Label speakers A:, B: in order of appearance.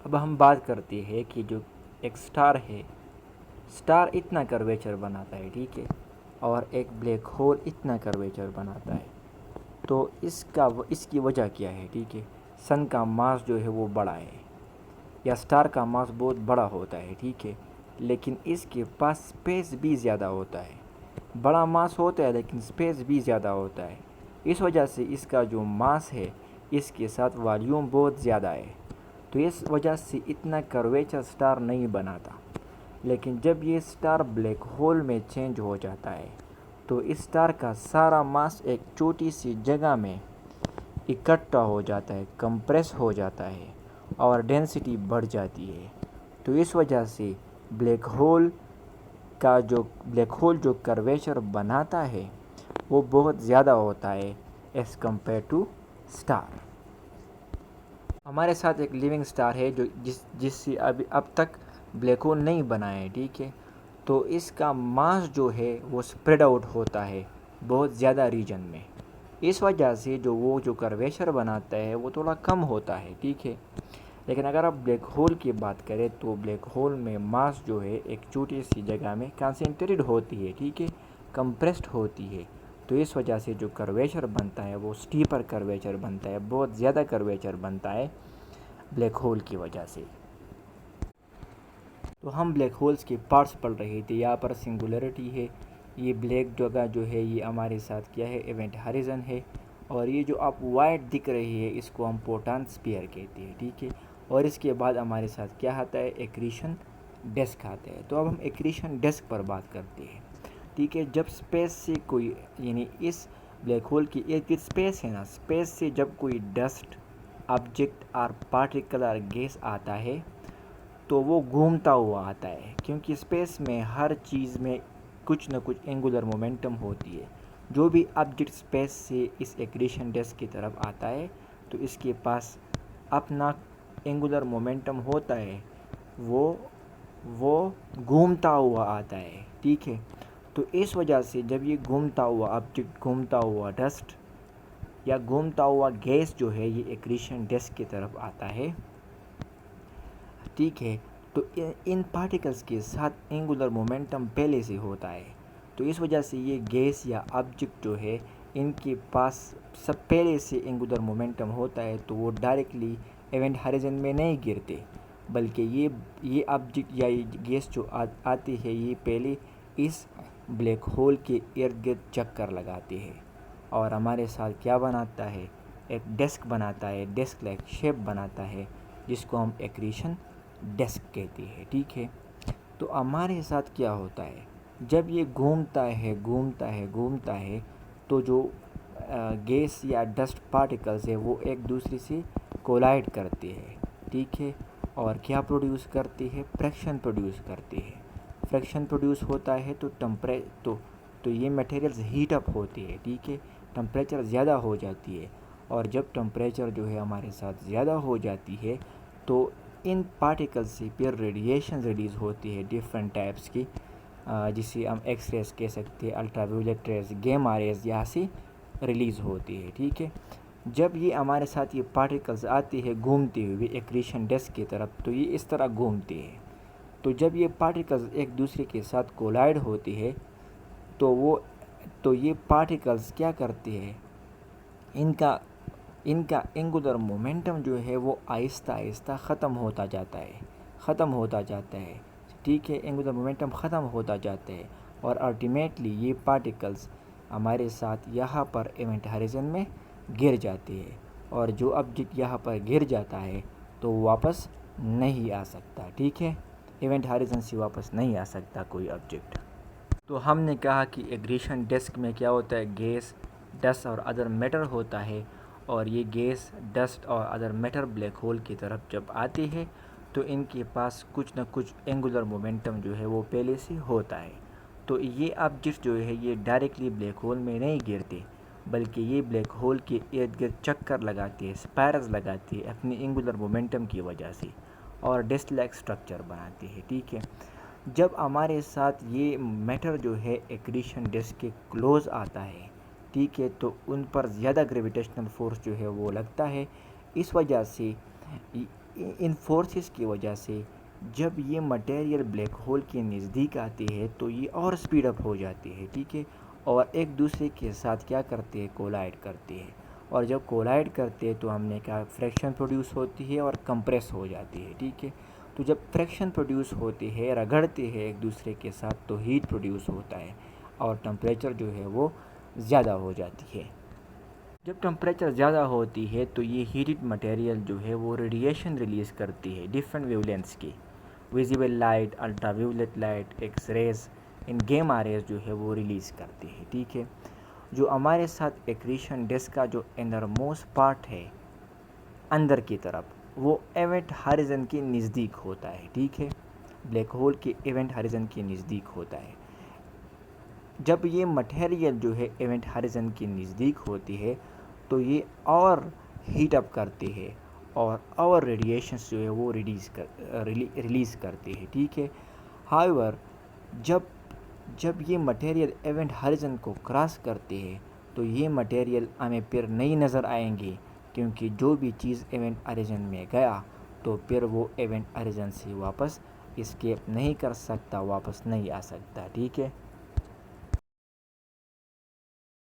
A: اب ہم بات کرتے ہیں کہ جو ایک سٹار ہے، سٹار اتنا کرویچر بناتا ہے، ٹھیک ہے، اور ایک بلیک ہول اتنا کرویچر بناتا ہے. تو اس کی وجہ کیا ہے؟ ٹھیک ہے، سن کا ماس جو ہے وہ بڑا ہے، یا سٹار کا ماس بہت بڑا ہوتا ہے، ٹھیک ہے، لیکن اس کے پاس اسپیس بھی زیادہ ہوتا ہے. بڑا ماس ہوتا ہے لیکن اسپیس بھی زیادہ ہوتا ہے. اس وجہ سے اس کا جو ماس ہے اس کے ساتھ والیوم بہت زیادہ ہے. تو اس وجہ سے اتنا کرویچر سٹار نہیں بناتا. لیکن جب یہ سٹار بلیک ہول میں چینج ہو جاتا ہے تو اس سٹار کا سارا ماس ایک چھوٹی سی جگہ میں اکٹھا ہو جاتا ہے، کمپریس ہو جاتا ہے اور ڈینسٹی بڑھ جاتی ہے. تو اس وجہ سے بلیک ہول جو کرویچر بناتا ہے وہ بہت زیادہ ہوتا ہے ایز کمپیئر ٹو سٹار. ہمارے ساتھ ایک لیونگ سٹار ہے جس سے اب تک بلیک ہول نہیں بنا ہے، ٹھیک ہے. تو اس کا ماس جو ہے وہ اسپریڈ آؤٹ ہوتا ہے بہت زیادہ ریجن میں. اس وجہ سے جو کرویچر بناتا ہے وہ تھوڑا کم ہوتا ہے، ٹھیک ہے. لیکن اگر آپ بلیک ہول کی بات کریں تو بلیک ہول میں ماس جو ہے ایک چھوٹی سی جگہ میں کنسنٹریٹ ہوتی ہے، ٹھیک ہے، کمپریسڈ ہوتی ہے. تو اس وجہ سے جو کرویچر بنتا ہے وہ اسٹیپر کرویچر بنتا ہے، بہت زیادہ کرویچر بنتا ہے بلیک ہول کی وجہ سے. تو ہم بلیک ہولز کے پارٹس پڑھ رہے تھے. یہاں پر سنگولیرٹی ہے، یہ بلیک جگہ جو ہے یہ ہمارے ساتھ کیا ہے؟ ایونٹ ہارائزن ہے. اور یہ جو آپ وائٹ دکھ رہی ہے اس کو ہم پوٹان اسپیئر کہتے ہیں، ٹھیک ہے. اور اس کے بعد ہمارے ساتھ کیا آتا ہے؟ ایکریشن ڈسک آتا ہے. تو اب ہم ایکریشن ڈسک پر بات کرتے ہیں، ٹھیک ہے. جب اسپیس سے کوئی، یعنی اس بلیک ہول کی ایک اسپیس ہے نا، اسپیس سے جب کوئی ڈسٹ، آبجیکٹ اور پارٹیکل اور گیس آتا ہے تو وہ گھومتا ہوا آتا ہے، کیونکہ اسپیس میں ہر چیز میں کچھ نہ کچھ اینگولر مومنٹم ہوتی ہے. جو بھی آبجیکٹ اسپیس سے اس ایکریشن ڈسک کی طرف آتا ہے تو اس کے پاس اپنا اینگولر مومنٹم ہوتا ہے، وہ گھومتا ہوا آتا ہے، ٹھیک ہے. تو اس وجہ سے جب یہ گھومتا ہوا آبجیکٹ، گھومتا ہوا ڈسٹ یا گھومتا ہوا گیس جو ہے یہ ایکریشن ڈسک کی طرف آتا ہے، ٹھیک ہے، تو ان پارٹیکلز کے ساتھ اینگولر مومنٹم پہلے سے ہوتا ہے. تو اس وجہ سے یہ گیس یا آبجیکٹ جو ہے ان کے پاس سب پہلے سے اینگولر مومنٹم ہوتا ہے. تو وہ ڈائریکٹلی ایونٹ ہارائزن میں نہیں گرتے، بلکہ یہ آبجیکٹ یا یہ گیس جو آتی ہے یہ پہلے اس بلیک ہول کے ارد گرد چکر لگاتے ہیں اور ہمارے ساتھ کیا بناتا ہے؟ ایک ڈسک بناتا ہے، ڈسک لائک شیپ بناتا ہے جس کو ہم ایکریشن ڈسک کہتے ہیں، ٹھیک ہے. تو ہمارے ساتھ کیا ہوتا ہے؟ جب یہ گھومتا ہے تو جو گیس یا ڈسٹ پارٹیکلز ہے وہ ایک دوسرے سے کولائڈ کرتے ہیں، ٹھیک ہے. اور کیا پروڈیوس کرتے ہیں؟ فریکشن پروڈیوس کرتے ہیں. فریکشن پروڈیوس ہوتا ہے تو یہ میٹیریلز ہیٹ اپ ہوتی ہے، ٹھیک ہے، ٹمپریچر زیادہ ہو جاتی ہے. اور جب ٹمپریچر جو ہے ہمارے ساتھ زیادہ ہو جاتی ہے تو ان پارٹیکلز سے پھر ریڈیشن ریلیز ہوتی ہے ڈفرینٹ ٹائپس کی، جسے ہم ایکس ریز کہہ سکتے ہیں، الٹرا ویولیٹ ریز، گیما ریز یہاں سے ریلیز ہوتی ہے، ٹھیک ہے. جب یہ ہمارے ساتھ یہ پارٹیکلز آتے ہیں گھومتے ہوئے ایکریشن ڈسک کی طرف تو یہ اس طرح گھومتے ہیں. تو جب یہ پارٹیکلز ایک دوسرے کے ساتھ کولائڈ ہوتی ہے تو یہ پارٹیکلز کیا کرتے ہیں؟ ان کا اینگولر مومنٹم جو ہے وہ آہستہ آہستہ ختم ہوتا جاتا ہے، ٹھیک ہے. اینگولر مومنٹم ختم ہوتا جاتا ہے اور الٹیمیٹلی یہ پارٹیکلز ہمارے ساتھ یہاں پر ایونٹ ہارائزن میں گر جاتے ہیں. اور جو آبجیکٹ یہاں پر گر جاتا ہے تو واپس نہیں آ سکتا، ٹھیک ہے. ایونٹ ہارائزن سے واپس نہیں آ سکتا کوئی آبجیکٹ. تو ہم نے کہا کہ ایکریشن ڈسک میں کیا ہوتا ہے؟ گیس، ڈسٹ اور ادر میٹر ہوتا ہے. اور یہ گیس، ڈسٹ اور ادر میٹر بلیک ہول کی طرف جب آتی ہے تو ان کے پاس کچھ نہ کچھ اینگولر مومنٹم جو ہے وہ پہلے سے ہوتا ہے. تو یہ آبجیکٹ جو ہے یہ ڈائریکٹلی بلیک ہول میں نہیں گرتے، بلکہ یہ بلیک ہول کے ارد گرد چکر لگاتے ہیں، اسپائرلز لگاتے ہیں اپنی اینگولر مومنٹم کی وجہ سے اور ڈسک لائک اسٹرکچر بناتے ہیں، ٹھیک ہے. جب ہمارے ساتھ یہ میٹر جو ہے ایکریشن ڈسک کے کلوز آتا ہے، ٹھیک ہے، تو ان پر زیادہ گریویٹیشنل فورس جو ہے وہ لگتا ہے. اس وجہ سے ان فورسز کی وجہ سے جب یہ مٹیریل بلیک ہول کے نزدیک آتی ہے تو یہ اور اسپیڈ اپ ہو جاتی ہے، ٹھیک ہے، اور ایک دوسرے کے ساتھ کیا کرتے ہیں، کولائڈ کرتے ہیں، اور جب کولائڈ کرتے ہیں تو ہم نے کہا فریکشن پروڈیوس ہوتی ہے اور کمپریس ہو جاتی ہے، ٹھیک ہے۔ تو جب فریکشن پروڈیوس ہوتی ہے، رگڑتے ہیں ایک دوسرے کے ساتھ، تو ہیٹ پروڈیوس ہوتا ہے اور ٹمپریچر جو ہے وہ زیادہ ہو جاتی ہے۔ جب ٹمپریچر زیادہ ہوتی ہے تو یہ ہیٹڈ مٹیریل جو ہے وہ ریڈیشن ریلیز کرتی ہے ڈفرینٹ ویو لینتھس کی، visible light, ultraviolet light, X rays, and gamma rays جو ہے وہ ریلیز کرتی ہے، ٹھیک ہے۔ جو ہمارے ساتھ ایکریشن ڈسک کا جو انر موسٹ پارٹ ہے اندر کی طرف، وہ ایونٹ ہارزن کے نزدیک ہوتا ہے، ٹھیک ہے، بلیک ہول کے ایونٹ ہارزن کے نزدیک ہوتا ہے۔ جب یہ مٹیریل جو ہے ایونٹ ہارزن کے نزدیک ہوتی ہے تو یہ اور ہیٹ اپ کرتی ہے اور ریڈیشنس جو ہے وہ ریلیز کرتی ہے، ٹھیک ہے۔ ہاؤیور جب یہ مٹیریل ایونٹ ہارزن کو کراس کرتی ہے تو یہ مٹیریل ہمیں پھر نہیں نظر آئیں گے، کیونکہ جو بھی چیز ایونٹ ہارزن میں گیا تو پھر وہ ایونٹ ہارزن سے واپس اسکیپ نہیں کر سکتا، واپس نہیں آ سکتا، ٹھیک ہے۔